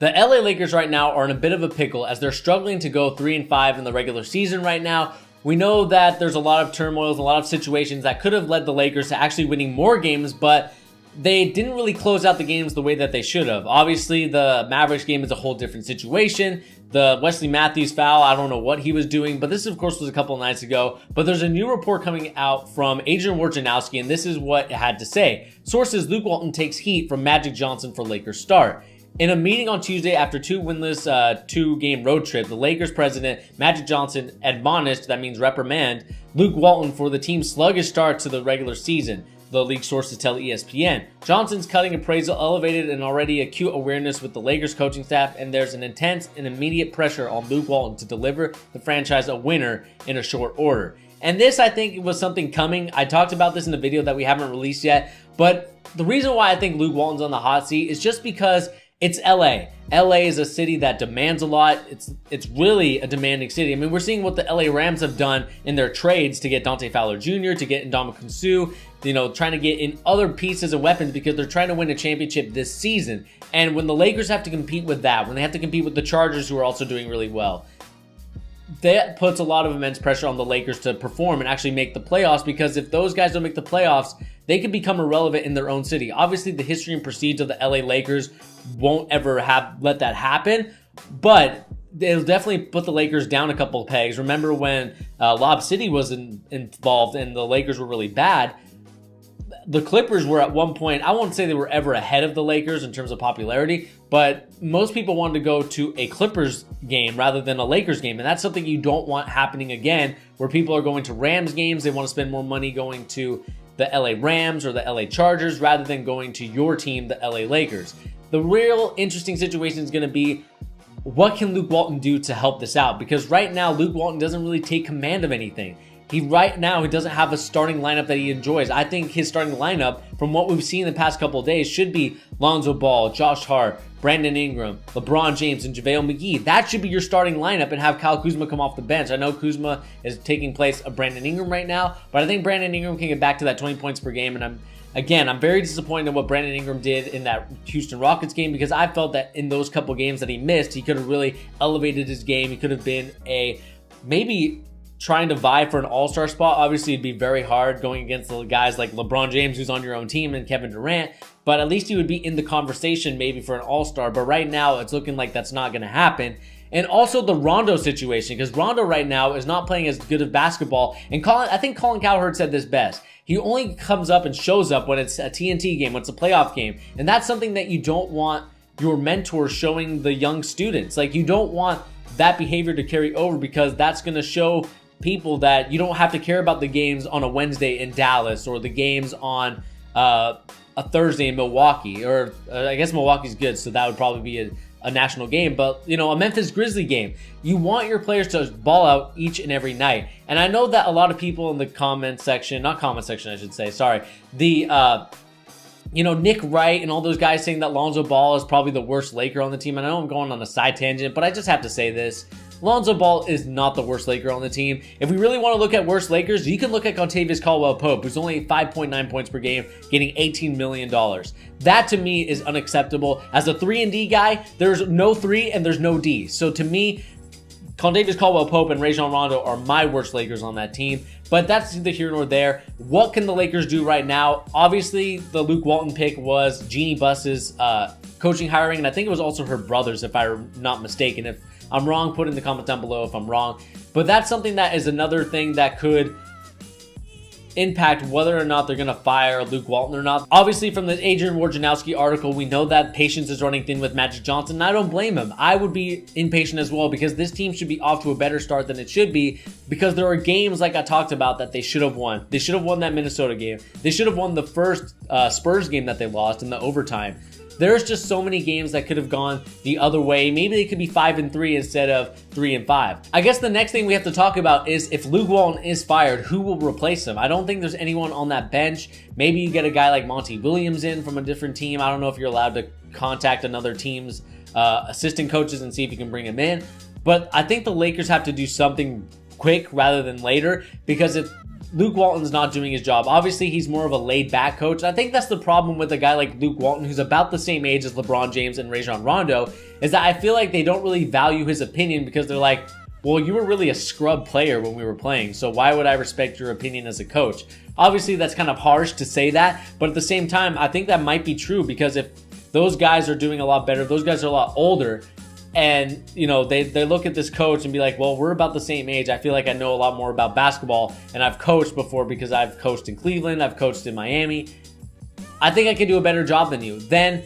The LA Lakers right now are in a bit of a pickle as they're struggling to go 3-5 in the regular season right now. We know that there's a lot of turmoils, a lot of situations that could have led the Lakers to actually winning more games, but they didn't really close out the games the way that they should have. Obviously, the Mavericks game is a whole different situation. The Wesley Matthews foul, I don't know what he was doing, but this, of course, was a couple of nights ago. But there's a new report coming out from Adrian Wojnarowski, and this is what it had to say. Sources: Luke Walton takes heat from Magic Johnson for Lakers start. In a meeting on Tuesday after two winless two-game road trip, the Lakers president, Magic Johnson, admonished, that means reprimand, Luke Walton for the team's sluggish start to the regular season. The league sources tell ESPN. Johnson's cutting appraisal elevated an already acute awareness with the Lakers coaching staff, and there's an intense and immediate pressure on Luke Walton to deliver the franchise a winner in a short order. And this, I think, was something coming. I talked about this in a video that we haven't released yet, but the reason why I think Luke Walton's on the hot seat is just because it's LA. LA is a city that demands a lot. It's really a demanding city. I mean, we're seeing what the LA Rams have done in their trades to get Dante Fowler Jr., to get Ndamukong Suh, trying to get in other pieces and weapons because they're trying to win a championship this season. And when the Lakers have to compete with that, when they have to compete with the Chargers, who are also doing really well, that puts a lot of immense pressure on the Lakers to perform and actually make the playoffs, because if those guys don't make the playoffs, they could become irrelevant in their own city. Obviously, the history and prestige of the LA Lakers won't ever let that happen, but it'll definitely put the Lakers down a couple of pegs. Remember when Lob City was involved and the Lakers were really bad? The Clippers were at one point, I won't say they were ever ahead of the Lakers in terms of popularity, but most people wanted to go to a Clippers game rather than a Lakers game. And that's something you don't want happening again, where people are going to Rams games. They want to spend more money going to the LA Rams or the LA Chargers rather than going to your team, the LA Lakers. The real interesting situation is going to be, what can Luke Walton do to help this out? Because right now, Luke Walton doesn't really take command of anything. He doesn't have a starting lineup that he enjoys. I think his starting lineup, from what we've seen in the past couple of days, should be Lonzo Ball, Josh Hart, Brandon Ingram, LeBron James, and JaVale McGee. That should be your starting lineup, and have Kyle Kuzma come off the bench. I know Kuzma is taking place of Brandon Ingram right now, but I think Brandon Ingram can get back to that 20 points per game, and I'm very disappointed in what Brandon Ingram did in that Houston Rockets game, because I felt that in those couple games that he missed, he could have really elevated his game. He could have been maybe trying to vie for an all-star spot. Obviously, it'd be very hard going against the guys like LeBron James, who's on your own team, and Kevin Durant, but at least he would be in the conversation maybe for an all-star. But right now, it's looking like that's not going to happen. And also the Rondo situation, because Rondo right now is not playing as good of basketball. And I think Colin Cowherd said this best. He only comes up and shows up when it's a TNT game, when it's a playoff game. And that's something that you don't want your mentors showing the young students. Like, you don't want that behavior to carry over, because that's going to show people that you don't have to care about the games on a Wednesday in Dallas, or the games on a Thursday in Milwaukee, or I guess Milwaukee's good, so that would probably be a national game, but a Memphis Grizzly game. You want your players to ball out each and every night. And I know that a lot of people in the not comment section, I should say, sorry, the Nick Wright and all those guys saying that Lonzo Ball is probably the worst Laker on the team. And I know I'm going on a side tangent, but I just have to say this. Lonzo Ball is not the worst Laker on the team. If we really want to look at worst Lakers, you can look at Contavious Caldwell-Pope, who's only 5.9 points per game, getting $18 million. That, to me, is unacceptable. As a 3-and-D guy, there's no 3 and there's no D. So, to me, Contavious Caldwell-Pope and Rajon Rondo are my worst Lakers on that team. But that's neither here nor there. What can the Lakers do right now? Obviously, the Luke Walton pick was Jeannie Buss's coaching hiring, and I think it was also her brother's, if I'm not mistaken. If I'm wrong, put in the comments down below if I'm wrong. But that's something that is another thing that could impact whether or not they're going to fire Luke Walton or not. Obviously, from the Adrian Wojnarowski article, we know that patience is running thin with Magic Johnson, and I don't blame him. I would be impatient as well, because this team should be off to a better start than it should be, because there are games, like I talked about, that they should have won. They should have won that Minnesota game. They should have won the first Spurs game that they lost in the overtime. There's just so many games that could have gone the other way. Maybe they could be 5-3 instead of 3-5. I guess the next thing we have to talk about is, if Luke Walton is fired, who will replace him? I don't think there's anyone on that bench. Maybe you get a guy like Monty Williams in from a different team. I don't know if you're allowed to contact another team's assistant coaches and see if you can bring him in. But I think the Lakers have to do something quick rather than later, because if Luke Walton's not doing his job. Obviously, he's more of a laid-back coach. I think that's the problem with a guy like Luke Walton, who's about the same age as LeBron James and Rajon Rondo, is that I feel like they don't really value his opinion because they're like, well, you were really a scrub player when we were playing, so why would I respect your opinion as a coach? Obviously, that's kind of harsh to say that, but at the same time, I think that might be true because if those guys are doing a lot better, if those guys are a lot older, and, you know, they look at this coach and be like, well, we're about the same age. I feel like I know a lot more about basketball, and I've coached before because I've coached in Cleveland, I've coached in Miami. I think I can do a better job than you. Then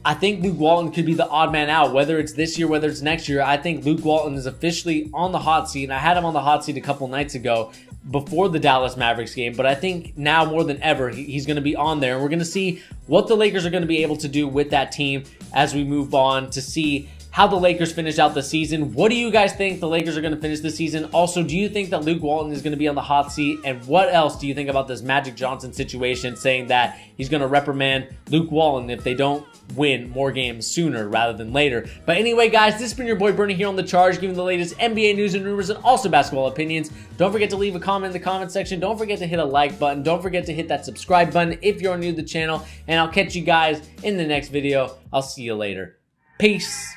I think Luke Walton could be the odd man out, whether it's this year, whether it's next year. I think Luke Walton is officially on the hot seat, and I had him on the hot seat a couple nights ago before the Dallas Mavericks game, but I think now more than ever, he's going to be on there, and we're going to see what the Lakers are going to be able to do with that team as we move on to see how the Lakers finish out the season. What do you guys think the Lakers are going to finish the season? Also, do you think that Luke Walton is going to be on the hot seat? And what else do you think about this Magic Johnson situation, saying that he's going to reprimand Luke Walton if they don't win more games sooner rather than later? But anyway, guys, this has been your boy Bernie here on The Charge, giving the latest NBA news and rumors and also basketball opinions. Don't forget to leave a comment in the comment section. Don't forget to hit a like button. Don't forget to hit that subscribe button if you're new to the channel. And I'll catch you guys in the next video. I'll see you later. Peace.